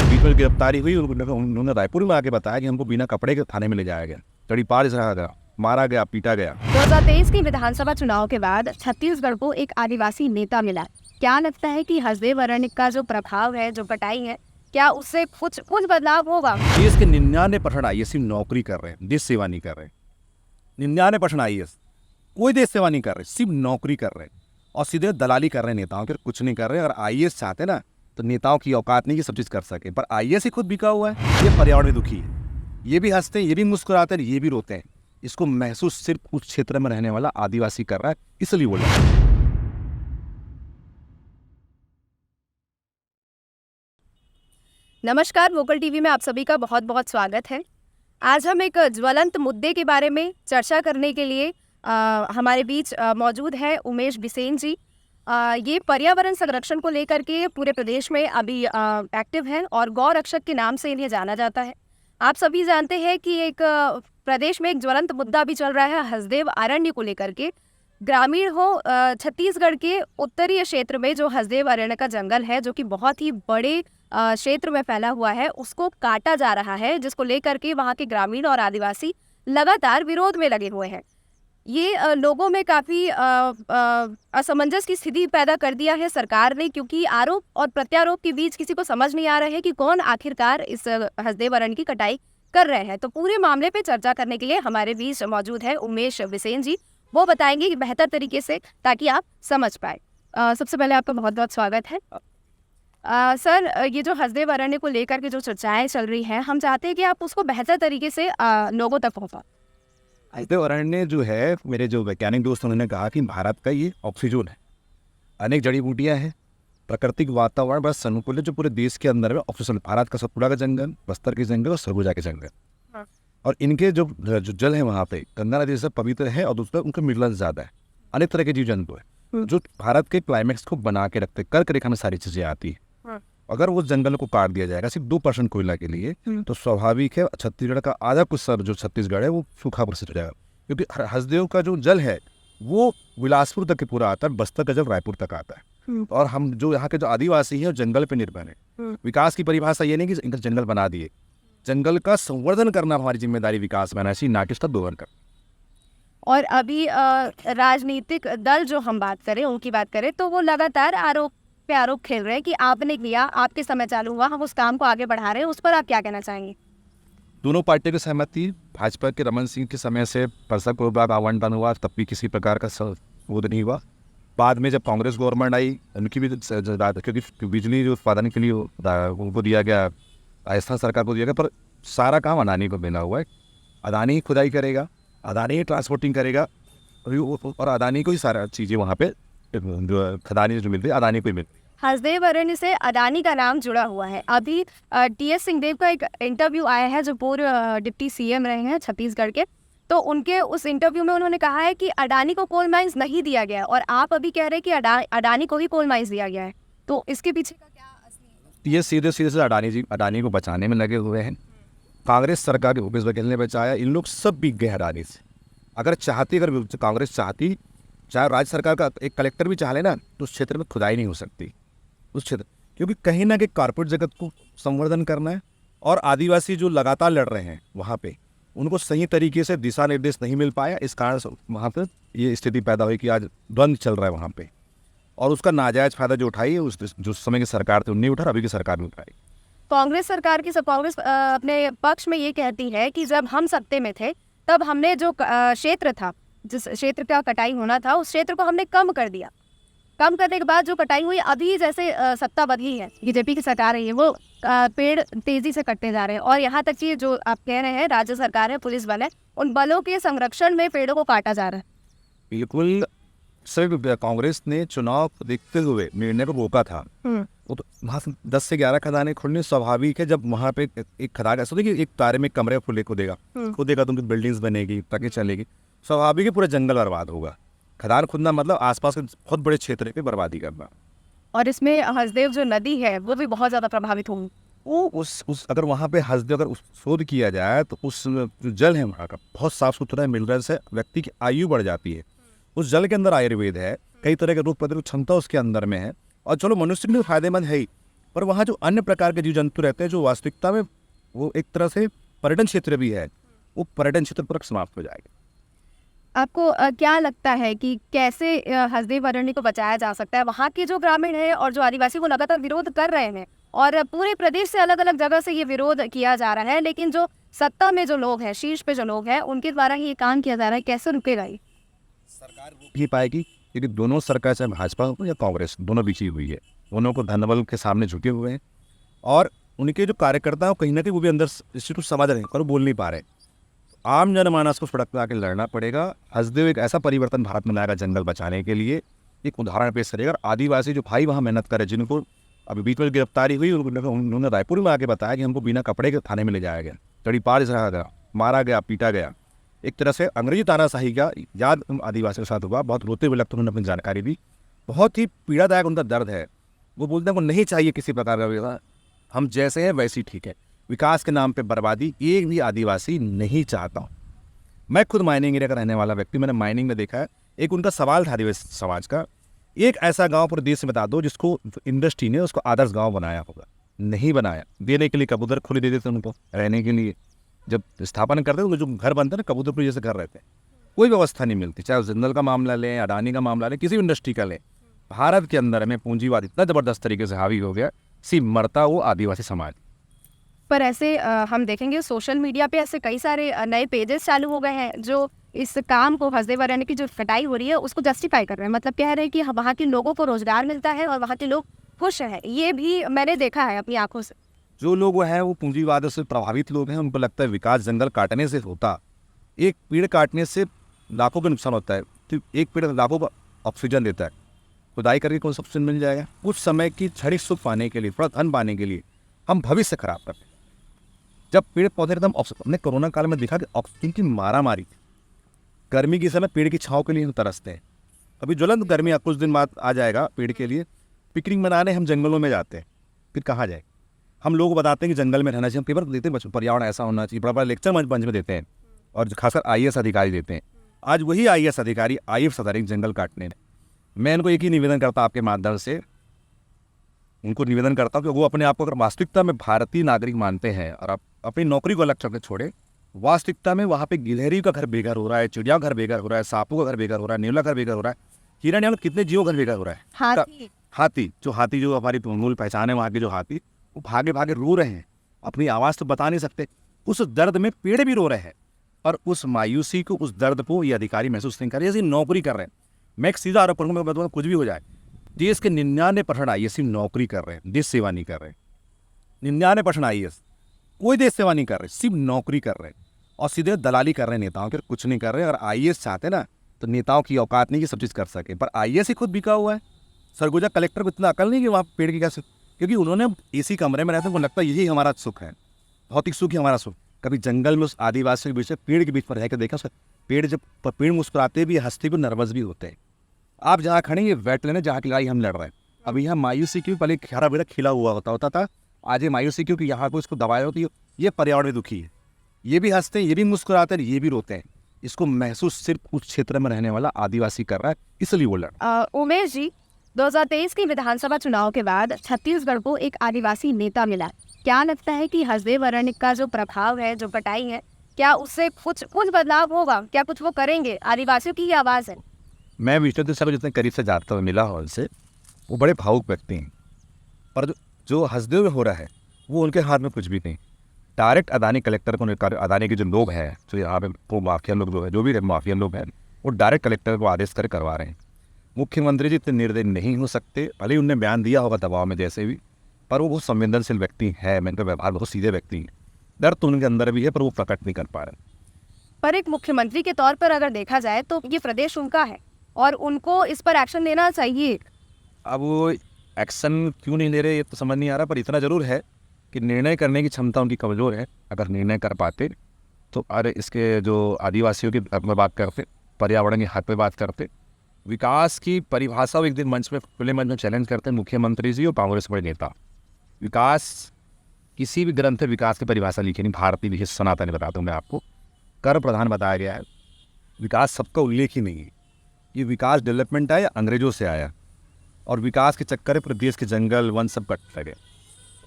बीच में गिरफ्तारी हुई, उन्होंने रायपुर में आके बताया कि हमको बिना कपड़े के थाने में ले जाया गया, तड़ीपार रहा गया, मारा गया, पीटा गया। 2023 के विधानसभा चुनाव के बाद छत्तीसगढ़ को एक आदिवासी नेता मिला। क्या लगता है कि हसदेव अरण्य का जो प्रभाव है, जो कटाई है, क्या उससे कुछ बदलाव होगा? देश के 99% IAS सिर्फ नौकरी कर रहे हैं, देश सेवा नहीं कर रहे। 99% IAS कोई देश सेवा नहीं कर रहे, सिर्फ नौकरी कर रहे हैं और सीधे दलाली कर रहे हैं नेताओं के, कुछ नहीं कर रहे। अगर IAS चाहते ना तो नेताओं की औकात नहीं कि सब चीज़ कर सके, पर IAS ही खुद बिका हुआ है। ये पर्यावरण में दुखी है, ये भी हंसते हैं, ये भी मुस्कुराते हैं, ये भी रोते हैं। इसको महसूस सिर्फ उस क्षेत्र में रहने वाला आदिवासी कर रहा है, इसलिए बोल रहा है। नमस्कार, वोकल टीवी में आप सभी का बहुत बहुत स्वागत है। आज हम एक ज्वलंत मुद्दे के बारे में चर्चा करने के लिए हमारे बीच मौजूद है उमेश बिसेन जी। ये पर्यावरण संरक्षण को लेकर के पूरे प्रदेश में अभी एक्टिव हैं और गौ रक्षक के नाम से इन्हें जाना जाता है। आप सभी जानते हैं कि एक प्रदेश में एक ज्वलंत मुद्दा भी चल रहा है हसदेव अरण्य को लेकर के। ग्रामीण हो छत्तीसगढ़ के उत्तरीय क्षेत्र में जो हसदेव अरण्य का जंगल है, जो कि बहुत ही बड़े क्षेत्र में फैला हुआ है, उसको काटा जा रहा है, जिसको लेकर के वहाँ के ग्रामीण और आदिवासी लगातार विरोध में लगे हुए हैं। ये लोगों में काफ़ी असमंजस की स्थिति पैदा कर दिया है सरकार ने, क्योंकि आरोप और प्रत्यारोप के बीच किसी को समझ नहीं आ रहा है कि कौन आखिरकार इस हसदेव अरण्य की कटाई कर रहे हैं। तो पूरे मामले पे चर्चा करने के लिए हमारे बीच मौजूद है उमेश बिसेन जी। वो बताएंगे कि बेहतर तरीके से, ताकि आप समझ पाए। सबसे पहले आपका बहुत बहुत स्वागत है। सर, ये जो हसदेव अरण्य को लेकर के जो चर्चाएं चल रही हैं, हम चाहते हैं कि आप उसको बेहतर तरीके से लोगों तक पहुंचाएं। हसदेव अरण्य जो है, मेरे जो वैज्ञानिक दोस्त उन्होंने कहा कि भारत का ये ऑक्सीजन है, अनेक जड़ी बूटियाँ हैं, प्राकृतिक वातावरण बस अनुकूल है जो पूरे देश के अंदर में ऑक्सीजन। भारत का सतपुड़ा का जंगल, बस्तर के जंगल और सरगुजा के जंगल, और इनके जो जल है वहाँ पे गंगा नदी से पवित्र है और दूसरा उनका मिनरल्स ज़्यादा है। अनेक तरह के जीव जंतु है जो भारत के क्लाइमेक्स को बना के रखते, कर्क रेखा में सारी चीज़ें आती है। अगर उस जंगल को काट दिया जाएगा सिर्फ 2% कोयला के लिए, तो स्वाभाविक है छत्तीसगढ़ का आधा कुछ सर जो छत्तीसगढ़ है वो सूखा ग्रसित हो जाएगा। क्योंकि हसदेव का जो जल है वो बिलासपुर तक के पूरा आता है, बस्तर का जल रायपुर तक आता है। और हम जो यहाँ के जो आदिवासी हैं जंगल पे निर्भर है। विकास की परिभाषा ये नहीं कि इनका जंगल बना दिए, जंगल का संवर्धन करना हमारी जिम्मेदारी, विकास बनाना चाहिए, ना कि उसका दोहन करना। और अभी राजनीतिक दल जो हम बात करें, उनकी बात करें, तो वो लगातार आरोप पे आरोप खेल रहे हैं कि आपने किया, आपके समय चालू हुआ, हम उस काम को आगे बढ़ा रहे हैं। उस पर आप क्या कहना चाहेंगे? दोनों पार्टियों की सहमति, भाजपा के रमन सिंह के समय से परसक को बाद आवंटन हुआ, तब भी किसी प्रकार का वो नहीं हुआ। बाद में जब कांग्रेस गवर्नमेंट आई, उनकी भी क्योंकि बिजली जो उत्पादन के लिए उनको दिया गया, राजस्थान सरकार को दिया गया, पर सारा काम अडानी को मिला हुआ है। अडानी ही खुदाई करेगा, अडानी ही ट्रांसपोर्टिंग करेगा, और अडानी को ही सारा चीज़ें वहाँ पे खदानी जो मिलती है अडानी को ही मिलती है। हसदेव अरण्य से अडानी का नाम जुड़ा हुआ है। अभी TS सिंहदेव का एक इंटरव्यू आया है, जो पूर्व डिप्टी CM रहे हैं छत्तीसगढ़ के, तो उनके उस इंटरव्यू में उन्होंने कहा है कि अडानी को कोल माइंस नहीं दिया गया, और आप अभी कह रहे हैं कि अडानी को ही कोल माइंस दिया गया है। तो इसके पीछे का क्या असली? ये सीधे से अडानी को बचाने में लगे हुए हैं। कांग्रेस सरकार के भूपेश बघेल ने बचाया, इन लोग सब बिक गए अडानी से। अगर कांग्रेस चाहती, चाहे राज्य सरकार का एक कलेक्टर भी चाह ले ना, तो उस क्षेत्र में खुदाई नहीं हो सकती उस क्षेत्र, क्योंकि कहीं ना कहीं कॉर्पोरेट जगत को संवर्धन करना है, और आदिवासी जो लगातार लड़ रहे हैं वहाँ पे उनको सही तरीके से दिशा निर्देश नहीं मिल पाया। इस कारण से वहाँ पर ये स्थिति पैदा हुई कि आज द्वंद्व चल रहा है वहाँ पे, और उसका नाजायज फायदा जो उठाई है उस जो समय की सरकार थी उन्हें उठा, अभी की सरकार ने उठाई। कांग्रेस अपने पक्ष में ये कहती है कि जब हम सत्ते में थे तब हमने जो क्षेत्र था, जिस क्षेत्र का कटाई होना था, उस क्षेत्र को हमने कम कर दिया। कम करने के बाद जो कटाई हुई, अभी जैसे सत्ता बदली है, बीजेपी की सरकार है, वो पेड़ तेजी से कटते जा रहे हैं। और यहाँ तक कि जो आप कह रहे हैं राज्य सरकार है, पुलिस बल है, उन बलों के संरक्षण में पेड़ों को काटा जा रहा है। बिल्कुल सर, कांग्रेस ने चुनाव देखते हुए निर्णय को रोका था। वो तो वहाँ से 10 से 11 खदानें खुलने स्वाभाविक है। जब वहाँ पे एक खदान ऐसा होता है कि एक तारे में कमरे खुदेगा तो उनकी बिल्डिंग्स बनेगी, ताकि चलेगी, स्वाभाविक है पूरा जंगल बर्बाद होगा। खदान खुदना मतलब आसपास के बहुत बड़े क्षेत्र पे बर्बादी करना। और इसमें हसदेव जो नदी है वो भी बहुत ज़्यादा प्रभावित होगी। वो उस अगर वहाँ पे हसदेव अगर शोध किया जाए तो उस जो जल है वहाँ का बहुत साफ सुथरा मिनरल्स है, व्यक्ति की आयु बढ़ जाती है। उस जल के अंदर आयुर्वेद है, कई तरह के रोग प्रतिरोधक क्षमता उसके अंदर में है, और चलो मनुष्य के लिए फायदेमंद है ही, पर वहाँ जो अन्य प्रकार के जीव जंतु रहते हैं जो वास्तविकता में वो एक तरह से पर्यटन क्षेत्र भी है, वो पर्यटन क्षेत्र पर समाप्त हो जाएगा। आपको क्या लगता है कि कैसे हसदेव अरण्य को बचाया जा सकता है? वहाँ के जो ग्रामीण हैं और जो आदिवासी वो लगातार विरोध कर रहे हैं और पूरे प्रदेश से अलग अलग जगह से ये विरोध किया जा रहा है, लेकिन जो सत्ता में जो लोग हैं, शीर्ष पे जो लोग हैं, उनके द्वारा ही ये काम किया जा रहा है, कैसे रुकेगा ये? सरकार रोक ही पाएगी क्योंकि दोनों सरकार चाहे भाजपा हो या कांग्रेस दोनों बिछी हुई है, दोनों को धनबल के सामने झुके हुए हैं और उनके जो कार्यकर्ता हैं कहीं ना कहीं वो भी अंदर स्थिति समझ रहे हैं पर वो बोल नहीं पा रहे। आम जनमानस को सड़क पर आकर लड़ना पड़ेगा। हसदेव एक ऐसा परिवर्तन भारत में लाएगा जंगल बचाने के लिए, एक उदाहरण पेश करेगा। और आदिवासी जो भाई वहाँ मेहनत करे, जिनको अभी बीच में गिरफ्तारी हुई, उन्होंने रायपुर में आके बताया कि हमको बिना कपड़े के थाने में ले जाया गया, तड़ी पार रहा गया, मारा गया, पीटा गया। एक तरह से अंग्रेजी तानाशाही का याद आदिवासी के साथ हुआ। बहुत रोते हुए लगता उन्होंने अपनी जानकारी दी। बहुत ही पीड़ादायक उनका दर्द है। वो बोलते हैं को नहीं चाहिए किसी प्रकार का विकास, हम जैसे हैं वैसे ही ठीक है। विकास के नाम पे बर्बादी एक भी आदिवासी नहीं चाहता हूँ। मैं खुद माइनिंग एरिया का रहने वाला व्यक्ति, मैंने माइनिंग में देखा है। एक उनका सवाल था आदिवासी समाज का, एक ऐसा गांव पूरे देश में बता दो जिसको इंडस्ट्री ने उसको आदर्श गांव बनाया होगा। नहीं बनाया। देने के लिए कबूतर खुले दे देते उनको रहने के लिए। जब स्थापना करते थे जो घर बनते ना कबूतरपुर जैसे घर रहते हैं, कोई व्यवस्था नहीं मिलती। चाहे जिंदल का मामला लें, अडानी का मामला लें, किसी भी इंडस्ट्री का लें, भारत के अंदर में पूंजीवाद इतना ज़बरदस्त तरीके से हावी हो गया, सिर्फ मरता वो आदिवासी समाज। पर ऐसे हम देखेंगे सोशल मीडिया पे ऐसे कई सारे नए पेजेस चालू हो गए हैं जो इस काम को, हसदेव अरण्य की जो कटाई हो रही है उसको जस्टिफाई कर रहे हैं। मतलब कह रहे हैं कि वहाँ के लोगों को रोजगार मिलता है और वहाँ के लोग खुश हैं। ये भी मैंने देखा है अपनी आंखों से। जो लोग वो हैं वो पूंजीवाद से प्रभावित लोग हैं। उनको लगता है विकास जंगल काटने से होता। एक पेड़ काटने से लाखों का नुकसान होता है, तो एक पेड़ लाखों का ऑक्सीजन देता है। खुदाई करके कौन सा ऑक्सीजन मिल जाएगा? कुछ समय की क्षणिक सुख पाने के लिए, थोड़ा धन पाने के लिए हम भविष्य खराब करते हैं। जब पेड़ पौधे एकदम हमने कोरोना काल में देखा कि ऑक्सीजन की मारा मारी थी। गर्मी के समय पेड़ की छाँव के लिए हम तरसते हैं। अभी ज्वलंत गर्मी कुछ दिन बाद आ जाएगा पेड़ के लिए। पिकनिक मनाने हम जंगलों में जाते हैं, फिर कहाँ जाए? हम लोग बताते हैं कि जंगल में रहना चाहिए। हम पेपर देते हैं बच्चों, पर्यावरण ऐसा होना चाहिए, बड़ा बड़ा लेक्चर मंच में देते हैं और खासकर IAS अधिकारी देते हैं। आज वही IAS अधिकारी IAFS अधिकारी जंगल काटने। मैं इनको एक ही निवेदन करता आपके माध्यम से, उनको निवेदन करता हूँ कि वो अपने आप को अगर वास्तविकता में भारतीय नागरिक मानते हैं और आप अपनी नौकरी को अलग करके छोड़े, वास्तविकता में वहाँ पे गिलहरी का घर बेघर हो रहा है, चिड़िया घर बेघर हो रहा है, सांपों का घर बेघर हो रहा है, नेवला घर बेघर हो रहा है, हिरण कितने जीवों घर बेघर हो रहा है। हाथी जो हमारी मूल पहचान है, वहाँ के जो हाथी वो भागे भागे रो रहे हैं, अपनी आवाज़ तो बता नहीं सकते। उस दर्द में पेड़ भी रो रहे हैं और उस मायूसी को, उस दर्द को ये अधिकारी महसूस नहीं कर रहे, जैसे नौकरी कर रहे हैं। मैं एक सीधा आरोप करूँगा, मैं बताऊँगा कुछ भी हो जाए। देश के 99% IAS नौकरी कर रहे हैं, देश सेवा नहीं कर रहे। 99% IAS कोई देश सेवा नहीं कर रहे, सिर्फ नौकरी कर रहे हैं और सीधे दलाली कर रहे हैं नेताओं के, कुछ नहीं कर रहे। अगर IAS चाहते ना तो नेताओं की औकात नहीं कि सब चीज़ कर सके, पर IAS ही खुद बिका हुआ है। सरगुजा कलेक्टर को इतना अकल नहीं कि वहाँ पेड़ की कैसे, क्योंकि उन्होंने AC कमरे में रहते हैं, उनको लगता है यही हमारा सुख है, भौतिक सुख ही हमारा सुख। कभी जंगल में उस आदिवासियों के बीच में पेड़ के बीच पर रह कर देखा, उसका पेड़ जब पेड़ मुस्कुराते भी, हंसते भी, नर्वस भी होते हैं। आप जहाँ खड़े ये वेटलैंड है जहाँ की लड़ाई हम लड़ रहे हैं। अभी यहाँ मायूसी क्यों? पहले हरा बेड़ा खिला हुआ होता था, आज ये मायूसी क्योंकि यहाँ को इसको दबाया होती है। ये पर्यावरण में दुखी है, ये भी हंसते हैं, ये भी मुस्कुराते हैं, ये भी रोते हैं। इसको महसूस सिर्फ उस क्षेत्र में रहने वाला आदिवासी कर रहा है, इसलिए वो लड़। उमेश जी, 2023 के विधानसभा चुनाव के बाद छत्तीसगढ़ को एक आदिवासी नेता मिला। क्या लगता है कि हसदेव अरण्य का जो प्रभाव है, जो कटाई है, क्या उससे कुछ बदलाव होगा? क्या कुछ वो करेंगे? आदिवासियों की ही आवाज़ है। मैं विष्णु साहब जितने करीब से जानता हुआ मिला हूँ उनसे, वो बड़े भावुक व्यक्ति हैं। पर जो हसदेव में हो रहा है वो उनके हाथ में कुछ भी नहीं। डायरेक्ट अदानी कलेक्टर को, अदानी के जो लोग हैं, जो यहाँ पे वो माफिया लोग जो है, जो भी माफिया लोग हैं, वो डायरेक्ट कलेक्टर को आदेश कर करवा रहे हैं। मुख्यमंत्री जी इतने निर्दयी नहीं हो सकते, भले ही उनने बयान दिया होगा दबाव में जैसे भी, पर वो बहुत संवेदनशील व्यक्ति है। मैंने व्यवहार बहुत सीधे व्यक्ति हैं। डर तो उनके अंदर भी है पर वो प्रकट नहीं कर पा रहे। पर एक मुख्यमंत्री के तौर पर अगर देखा जाए तो ये प्रदेश उनका है और उनको इस पर एक्शन लेना चाहिए। अब वो एक्शन क्यों नहीं ले रहे ये तो समझ नहीं आ रहा, पर इतना ज़रूर है कि निर्णय करने की क्षमता उनकी कमज़ोर है। अगर निर्णय कर पाते तो अरे इसके जो आदिवासियों की हक में बात करते, पर्यावरण के हक में बात करते, विकास की परिभाषा एक दिन मंच में, खुले मंच में चैलेंज करते हैं मुख्यमंत्री जी और कांग्रेस के बड़े नेता। विकास किसी भी ग्रंथ में विकास की परिभाषा लिखी नहीं, भारतीय लिखी, सनातन बताता हूँ मैं आपको, कर प्रधान बताया गया है। विकास सबका उल्लेख ही नहीं है। ये विकास डेवलपमेंट आया अंग्रेजों से आया और विकास के चक्कर में पूरे देश के जंगल वन सब कट लगे।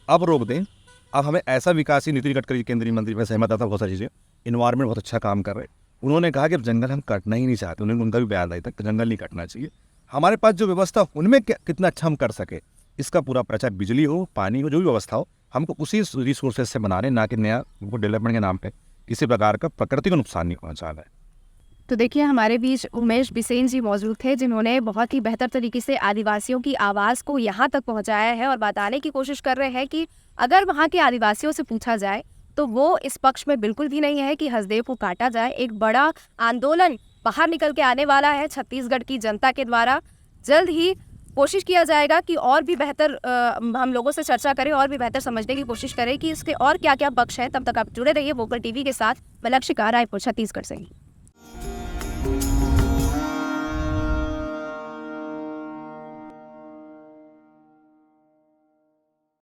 अब रोक दें। अब हमें ऐसा विकास ही नितिन गडकरी केंद्रीय मंत्री में सहमत था बहुत सारी चीज़ें, इन्वायरमेंट बहुत अच्छा काम कर रहे हैं। उन्होंने कहा कि अब जंगल हम काटना ही नहीं चाहते, उन्होंने उनका भी बयान आया था कि जंगल नहीं काटना चाहिए। हमारे पास जो व्यवस्था उनमें कितना अच्छा हम कर सके, इसका पूरा प्रचार, बिजली हो, पानी हो, जो भी व्यवस्था हो, हमको उसी रिसोर्सेज से बनाने, ना कि नया उनको डेवलपमेंट के नाम पे किसी प्रकार का प्रकृति को नुकसान नहीं पहुंचाना है। तो देखिए हमारे बीच उमेश बिसेन जी मौजूद थे, जिन्होंने बहुत ही बेहतर तरीके से आदिवासियों की आवाज़ को यहाँ तक पहुँचाया है और बताने की कोशिश कर रहे हैं कि अगर वहाँ के आदिवासियों से पूछा जाए तो वो इस पक्ष में बिल्कुल भी नहीं है कि हसदेव को काटा जाए। एक बड़ा आंदोलन बाहर निकल के आने वाला है छत्तीसगढ़ की जनता के द्वारा। जल्द ही कोशिश किया जाएगा कि और भी बेहतर हम लोगों से चर्चा करें और भी बेहतर समझने की कोशिश करें कि इसके और क्या क्या पक्ष हैं। तब तक आप जुड़े रहिए वोकल टीवी के साथ। मैं लक्षिका, रायपुर, छत्तीसगढ़ से।